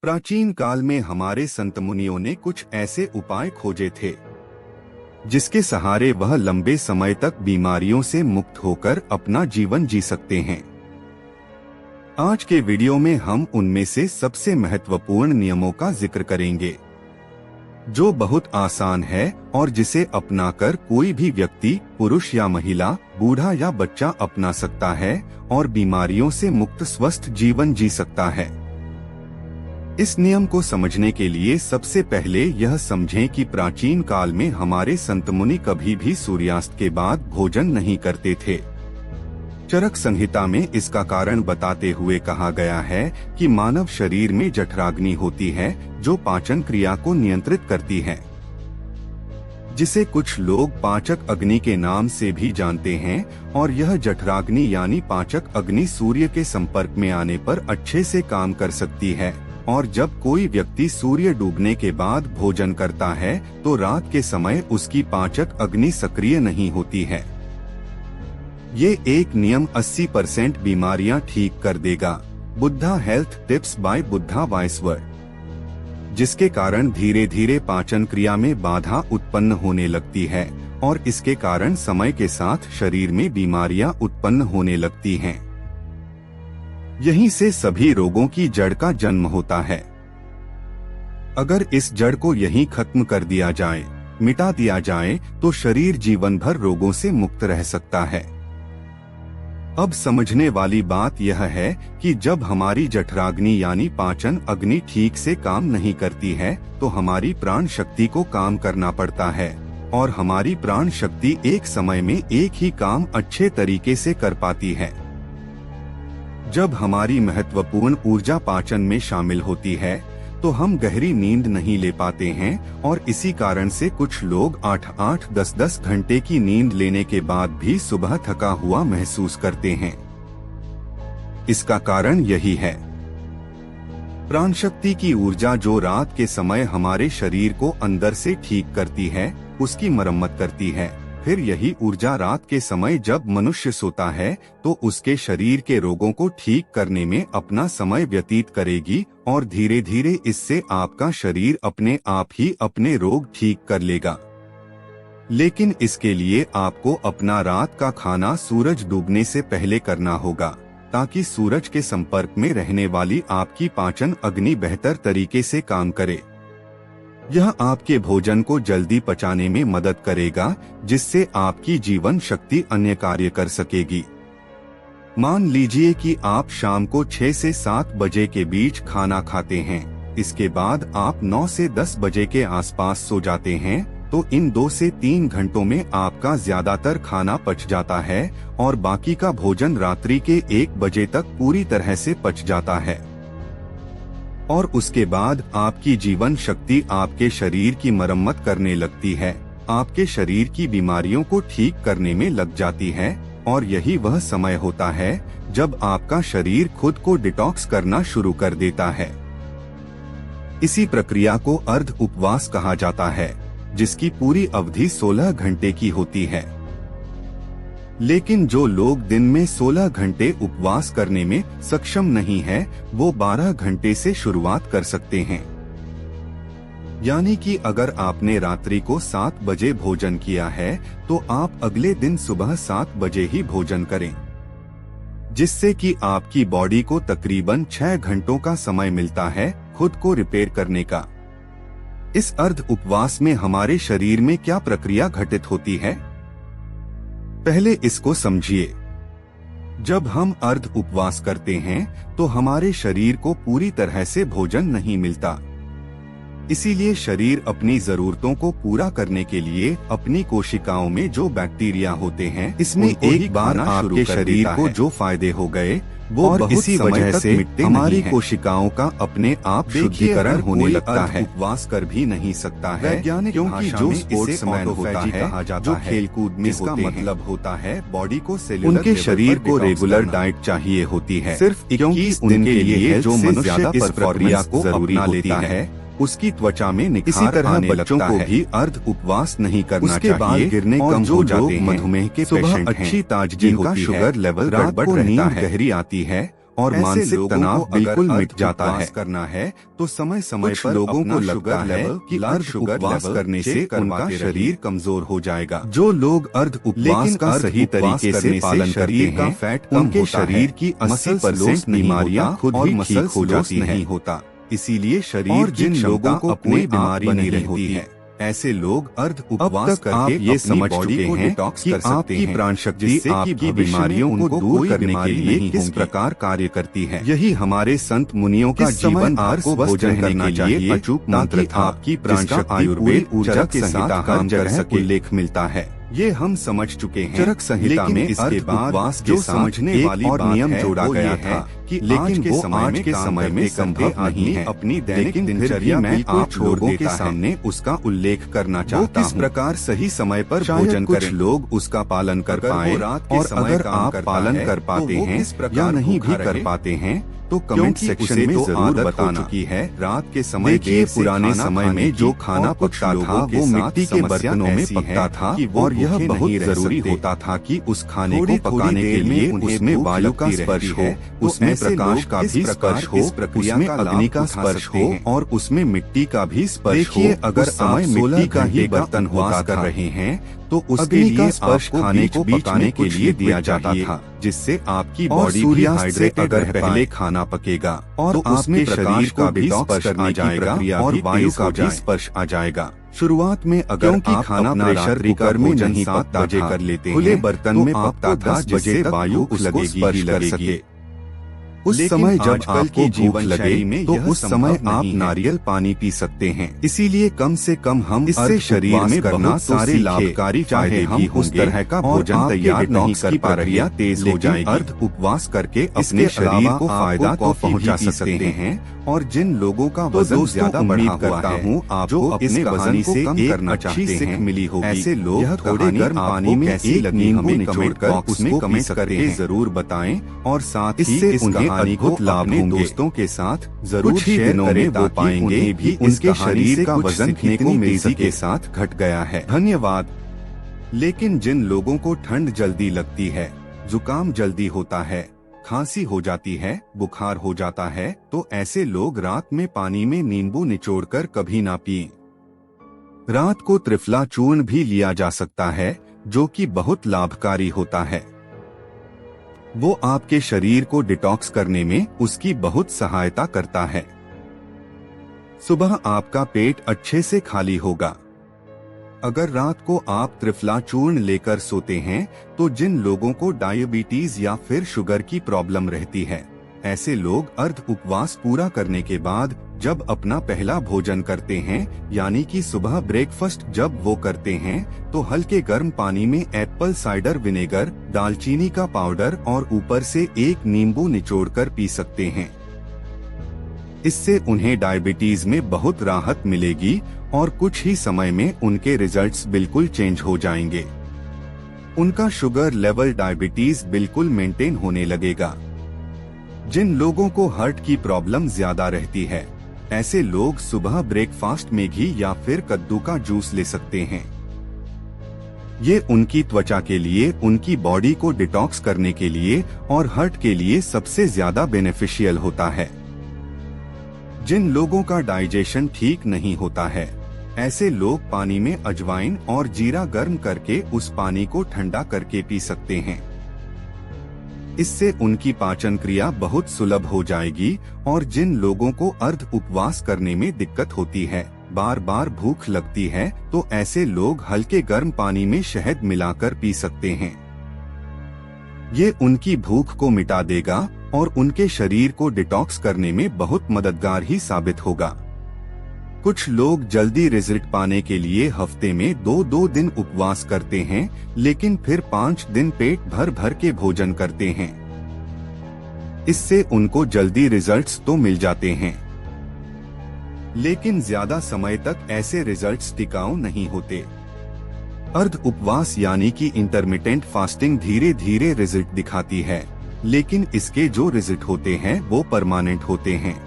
प्राचीन काल में हमारे संत मुनियों ने कुछ ऐसे उपाय खोजे थे जिसके सहारे वह लंबे समय तक बीमारियों से मुक्त होकर अपना जीवन जी सकते हैं। आज के वीडियो में हम उनमें से सबसे महत्वपूर्ण नियमों का जिक्र करेंगे जो बहुत आसान है और जिसे अपनाकर कोई भी व्यक्ति, पुरुष या महिला, बूढ़ा या बच्चा अपना सकता है और बीमारियों से मुक्त स्वस्थ जीवन जी सकता है। इस नियम को समझने के लिए सबसे पहले यह समझें कि प्राचीन काल में हमारे संत मुनि कभी भी सूर्यास्त के बाद भोजन नहीं करते थे। चरक संहिता में इसका कारण बताते हुए कहा गया है कि मानव शरीर में जठराग्नि होती है जो पाचन क्रिया को नियंत्रित करती है, जिसे कुछ लोग पाचक अग्नि के नाम से भी जानते हैं। और यह जठराग्नि यानी पाचक अग्नि सूर्य के संपर्क में आने पर अच्छे से काम कर सकती है। और जब कोई व्यक्ति सूर्य डूबने के बाद भोजन करता है तो रात के समय उसकी पाचक अग्नि सक्रिय नहीं होती है। ये एक नियम 80% बीमारियां ठीक कर देगा। Buddha health tips by Buddha वाइसवर, जिसके कारण धीरे धीरे पाचन क्रिया में बाधा उत्पन्न होने लगती है और इसके कारण समय के साथ शरीर में बीमारियां उत्पन्न होने लगती हैं। यहीं से सभी रोगों की जड़ का जन्म होता है। अगर इस जड़ को यहीं खत्म कर दिया जाए, मिटा दिया जाए, तो शरीर जीवन भर रोगों से मुक्त रह सकता है। अब समझने वाली बात यह है कि जब हमारी जठराग्नि यानी पाचन अग्नि ठीक से काम नहीं करती है तो हमारी प्राण शक्ति को काम करना पड़ता है और हमारी प्राण शक्ति एक समय में एक ही काम अच्छे तरीके से कर पाती है। जब हमारी महत्वपूर्ण ऊर्जा पाचन में शामिल होती है तो हम गहरी नींद नहीं ले पाते हैं और इसी कारण से कुछ लोग 8-8, 10-10 घंटे की नींद लेने के बाद भी सुबह थका हुआ महसूस करते हैं। इसका कारण यही है। प्राण शक्ति की ऊर्जा जो रात के समय हमारे शरीर को अंदर से ठीक करती है, उसकी मरम्मत करती है। फिर यही ऊर्जा रात के समय जब मनुष्य सोता है तो उसके शरीर के रोगों को ठीक करने में अपना समय व्यतीत करेगी और धीरे धीरे इससे आपका शरीर अपने आप ही अपने रोग ठीक कर लेगा। लेकिन इसके लिए आपको अपना रात का खाना सूरज डूबने से पहले करना होगा ताकि सूरज के संपर्क में रहने वाली आपकी पाचन अग्नि बेहतर तरीके से काम करे। यह आपके भोजन को जल्दी पचाने में मदद करेगा जिससे आपकी जीवन शक्ति अन्य कार्य कर सकेगी। मान लीजिए कि आप शाम को 6 से 7 बजे के बीच खाना खाते हैं, इसके बाद आप 9 से 10 बजे के आसपास सो जाते हैं, तो इन 2 से 3 घंटों में आपका ज्यादातर खाना पच जाता है और बाकी का भोजन रात्रि के 1 बजे तक पूरी तरह से पच जाता है। और उसके बाद आपकी जीवन शक्ति आपके शरीर की मरम्मत करने लगती है, आपके शरीर की बीमारियों को ठीक करने में लग जाती है और यही वह समय होता है जब आपका शरीर खुद को डिटॉक्स करना शुरू कर देता है। इसी प्रक्रिया को अर्ध उपवास कहा जाता है, जिसकी पूरी अवधि 16 घंटे की होती है। लेकिन जो लोग दिन में 16 घंटे उपवास करने में सक्षम नहीं है, वो 12 घंटे से शुरुआत कर सकते हैं। यानी कि अगर आपने रात्रि को 7 बजे भोजन किया है तो आप अगले दिन सुबह 7 बजे ही भोजन करें, जिससे कि आपकी बॉडी को तकरीबन 6 घंटों का समय मिलता है खुद को रिपेयर करने का। इस अर्ध उपवास में हमारे शरीर में क्या प्रक्रिया घटित होती है, पहले इसको समझिए। जब हम अर्ध उपवास करते हैं तो हमारे शरीर को पूरी तरह से भोजन नहीं मिलता, इसीलिए शरीर अपनी जरूरतों को पूरा करने के लिए अपनी कोशिकाओं में जो बैक्टीरिया होते हैं, इसमें एक बार आपके शरीर को जो फायदे हो गए वो और इसी वजह से हमारी कोशिकाओं का अपने आप शुद्धिकरण होने लगता है। उपवास कर भी नहीं सकता है क्योंकि जो स्पोर्ट्समैन होता है, जो खेलकूद में इसका मतलब होता है बॉडी को सेल्यूलर, उनके शरीर को रेगुलर डाइट चाहिए होती है। सिर्फ 21 दिन के लिए जो मनुष्य इस प्रक्रिया को अपना लेता है उसकी त्वचा में निखार आने लगता है। बच्चों को भी अर्ध उपवास नहीं करना चाहिए। बाल गिरने कम हो जाते हैं। मधुमेह के पेशेंट अच्छी ताजगी होती है, शुगर लेवल रात को नींद गहरी आती है और मानसिक तनाव बिल्कुल मिट जाता है। करना है तो समय समय पर लोगों को लगता है कि अर्ध उपवास करने से उनका शरीर कमजोर हो जाएगा। जो लोग अर्ध उपवास का सही तरीके से पालन करते हैं, फैट उनके शरीर की 80% बीमारियां खुद ही ठीक हो जाती नहीं होता। इसीलिए शरीर जिन लोगों को अपनी बीमारी नहीं रहती है, ऐसे लोग अर्ध उपवास करके ये समझ चुके हैं कि आपकी प्राण शक्ति आपकी बीमारियों को दूर करने के लिए किस प्रकार कार्य करती है। यही हमारे संत मुनियों का जीवन आपको भोजन करना चाहिए अचूक मंत्र था, आपकी प्राण शक्ति आयुर्वेद ऊर्जा के साथ काम कर सके उल्लेख मिलता है। ये हम समझ चुके हैं। चरक संहिता में इसके बाद जो समझने वाली और नियम जोड़ा गया था कि लेकिन वो आज के समय में संभव नहीं है। अपनी दैनिक दिनचर्या में आप लोगों के सामने उसका उल्लेख करना चाहता हूँ। किस प्रकार सही समय पर भोजन करें, लोग उसका पालन कर पाए। और अगर आप पालन कर पाते हैं या नहीं भी कर पाते हैं तो कमेंट सेक्शन में जरूर बताना की है। रात के समय के पुराने समय में जो खाना पकता था वो मिट्टी के बर्तनों में पकता था और यह बहुत जरूरी होता था कि उस खाने को पकाने के लिए उसमें वायु का स्पर्श हो, उसमें प्रकाश का भी स्पर्श हो, उसमें अग्नि का स्पर्श हो और उसमें मिट्टी का भी स्पर्श हो। अगर आप मिट्टी का ही बर्तन उपवास कर रहे हैं तो उसके लिए स्पर्श खाने को पकाने के लिए दिया जाता था, जिससे आपकी बॉडी भी हाइड्रेट। अगर पहले खाना पकेगा और तो आपके शरीर का भी स्पर्श आ जाएगा और वायु का भी स्पर्श आ जाएगा। शुरुआत में अगर आप खाना प्रेशर कुकर में नहीं 7 बजे कर लेते हैं, खुले बर्तन में पकता था, 10 बजे तक वायु लगेगी। उस समय जब आपको भूख लगे तो उस समय आप नारियल पानी पी सकते हैं। इसीलिए कम से कम हम इससे शरीर में बहुत सारे लाभकारी, चाहे हम उस तरह का भोजन तैयार नहीं कर पा रहे हैं, तेज हो जाएगी। अर्ध उपवास करके अपने शरीर को फायदा तो पहुंचा सकते हैं। और जिन लोगों का वजन ज्यादा बढ़ा हुआ है, आपको अपने वजन से कम करना चाहते हैं, मिली होगी। ऐसे लोग थोड़े गर्म पानी में एक नींबू निचोड़कर उसमें कमेंट करके जरूर बताएं और साथ ही इसके अद्भुत लाभ होंगे। दोस्तों के साथ जरूर शेयर करें ताकि उन्हें भी उनके शरीर का वजन कितनी तेजी के साथ घट गया है। धन्यवाद। लेकिन जिन लोगों को ठंड जल्दी लगती है, जुकाम जल्दी होता है, खांसी हो जाती है, बुखार हो जाता है, तो ऐसे लोग रात में पानी में नींबू निचोड़कर कभी ना पिएं। रात को त्रिफला चूर्ण भी लिया जा सकता है, जो कि बहुत लाभकारी होता है। वो आपके शरीर को डिटॉक्स करने में उसकी बहुत सहायता करता है। सुबह आपका पेट अच्छे से खाली होगा। अगर रात को आप त्रिफला चूर्ण लेकर सोते हैं तो जिन लोगों को डायबिटीज या फिर शुगर की प्रॉब्लम रहती है, ऐसे लोग अर्ध उपवास पूरा करने के बाद जब अपना पहला भोजन करते हैं, यानी कि सुबह ब्रेकफास्ट जब वो करते हैं, तो हल्के गर्म पानी में एप्पल साइडर विनेगर, दालचीनी का पाउडर और ऊपर से एक नींबू निचोड़कर पी सकते हैं। इससे उन्हें डायबिटीज में बहुत राहत मिलेगी और कुछ ही समय में उनके रिजल्ट्स बिल्कुल चेंज हो जाएंगे। उनका शुगर लेवल, डायबिटीज बिल्कुल मेंटेन होने लगेगा। जिन लोगों को हार्ट की प्रॉब्लम ज्यादा रहती है, ऐसे लोग सुबह ब्रेकफास्ट में घी या फिर कद्दू का जूस ले सकते हैं। ये उनकी त्वचा के लिए, उनकी बॉडी को डिटॉक्स करने के लिए और हार्ट के लिए सबसे ज्यादा बेनिफिशियल होता है। जिन लोगों का डाइजेशन ठीक नहीं होता है, ऐसे लोग पानी में अजवाइन और जीरा गर्म करके उस पानी को ठंडा करके पी सकते हैं। इससे उनकी पाचन क्रिया बहुत सुलभ हो जाएगी। और जिन लोगों को अर्ध उपवास करने में दिक्कत होती है, बार बार भूख लगती है, तो ऐसे लोग हल्के गर्म पानी में शहद मिलाकर पी सकते हैं। ये उनकी भूख को मिटा देगा और उनके शरीर को डिटॉक्स करने में बहुत मददगार ही साबित होगा। कुछ लोग जल्दी रिजल्ट पाने के लिए हफ्ते में 2-2 दिन उपवास करते हैं, लेकिन फिर 5 दिन पेट भर भर के भोजन करते हैं। इससे उनको जल्दी रिजल्ट्स तो मिल जाते हैं, लेकिन ज्यादा समय तक ऐसे रिजल्ट्स टिकाऊ नहीं होते। अर्ध उपवास यानी कि इंटरमिटेंट फास्टिंग धीरे धीरे रिजल्ट दिखाती है, लेकिन इसके जो रिजल्ट होते हैं वो परमानेंट होते हैं।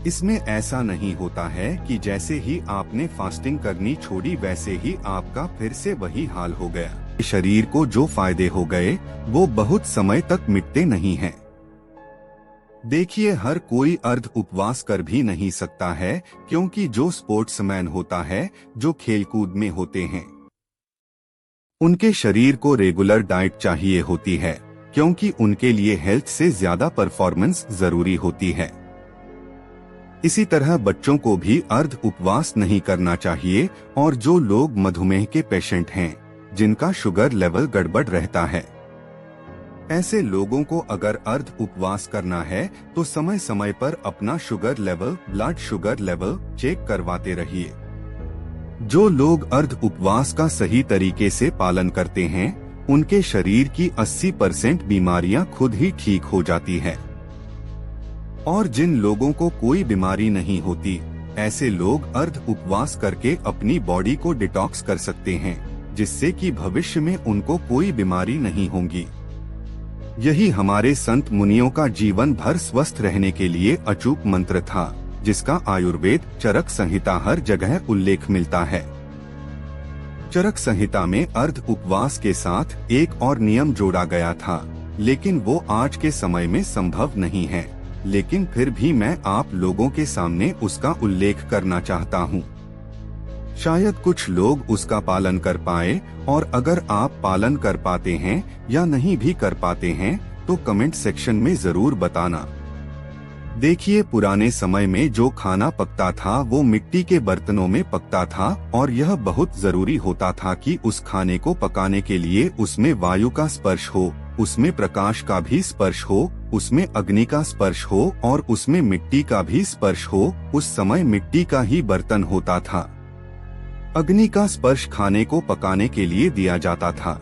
इसमें ऐसा नहीं होता है कि जैसे ही आपने फास्टिंग करनी छोड़ी वैसे ही आपका फिर से वही हाल हो गया। शरीर को जो फायदे हो गए वो बहुत समय तक मिटते नहीं हैं। देखिए, हर कोई अर्ध उपवास कर भी नहीं सकता है, क्योंकि जो स्पोर्ट्समैन होता है, जो खेलकूद में होते हैं, उनके शरीर को रेगुलर डाइट चाहिए होती है, क्योंकि उनके लिए हेल्थ से ज्यादा परफॉर्मेंस जरूरी होती है। इसी तरह बच्चों को भी अर्ध उपवास नहीं करना चाहिए, और जो लोग मधुमेह के पेशेंट हैं, जिनका शुगर लेवल गड़बड़ रहता है, ऐसे लोगों को अगर अर्ध उपवास करना है तो समय समय पर अपना sugar level, blood sugar level check करवाते रहिए। जो लोग अर्ध उपवास का सही तरीके से पालन करते हैं, उनके शरीर की 80% बीमारियां खुद ही ठीक हो जाती है। और जिन लोगों को कोई बीमारी नहीं होती, ऐसे लोग अर्ध उपवास करके अपनी बॉडी को डिटॉक्स कर सकते हैं, जिससे कि भविष्य में उनको कोई बीमारी नहीं होगी। यही हमारे संत मुनियों का जीवन भर स्वस्थ रहने के लिए अचूक मंत्र था, जिसका आयुर्वेद चरक संहिता हर जगह उल्लेख मिलता है। चरक संहिता में अर्ध उपवास के साथ एक और नियम जोड़ा गया था, लेकिन वो आज के समय में संभव नहीं है, लेकिन फिर भी मैं आप लोगों के सामने उसका उल्लेख करना चाहता हूँ। शायद कुछ लोग उसका पालन कर पाए, और अगर आप पालन कर पाते हैं या नहीं भी कर पाते हैं तो कमेंट सेक्शन में जरूर बताना। देखिए, पुराने समय में जो खाना पकता था वो मिट्टी के बर्तनों में पकता था, और यह बहुत जरूरी होता था कि उस खाने को पकाने के लिए उसमें वायु का स्पर्श हो, उसमें प्रकाश का भी स्पर्श हो, उसमें अग्नि का स्पर्श हो, और उसमें मिट्टी का भी स्पर्श हो। उस समय मिट्टी का ही बर्तन होता था। अग्नि का स्पर्श खाने को पकाने के लिए दिया जाता था,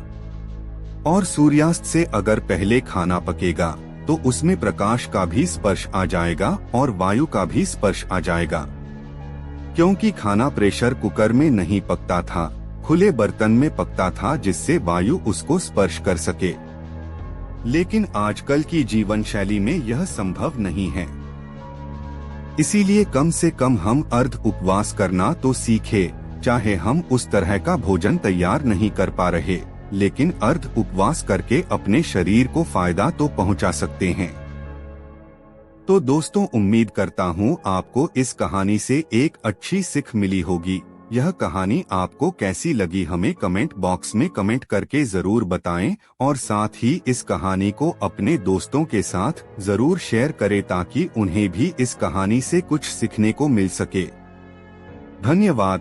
और सूर्यास्त से अगर पहले खाना पकेगा तो उसमें प्रकाश का भी स्पर्श आ जाएगा और वायु का भी स्पर्श आ जाएगा। क्योंकि खाना प्रेशर कुकर में नहीं पकता था, खुले बर्तन में पकता था, जिससे वायु उसको स्पर्श कर सके। लेकिन आजकल की जीवन शैली में यह संभव नहीं है। इसीलिए कम से कम हम अर्ध उपवास करना तो सीखे। चाहे हम उस तरह का भोजन तैयार नहीं कर पा रहे, लेकिन अर्ध उपवास करके अपने शरीर को फायदा तो पहुंचा सकते हैं। तो दोस्तों, उम्मीद करता हूं आपको इस कहानी से एक अच्छी सीख मिली होगी। यह कहानी आपको कैसी लगी हमें कमेंट बॉक्स में कमेंट करके जरूर बताएं, और साथ ही इस कहानी को अपने दोस्तों के साथ जरूर शेयर करें, ताकि उन्हें भी इस कहानी से कुछ सीखने को मिल सके। धन्यवाद।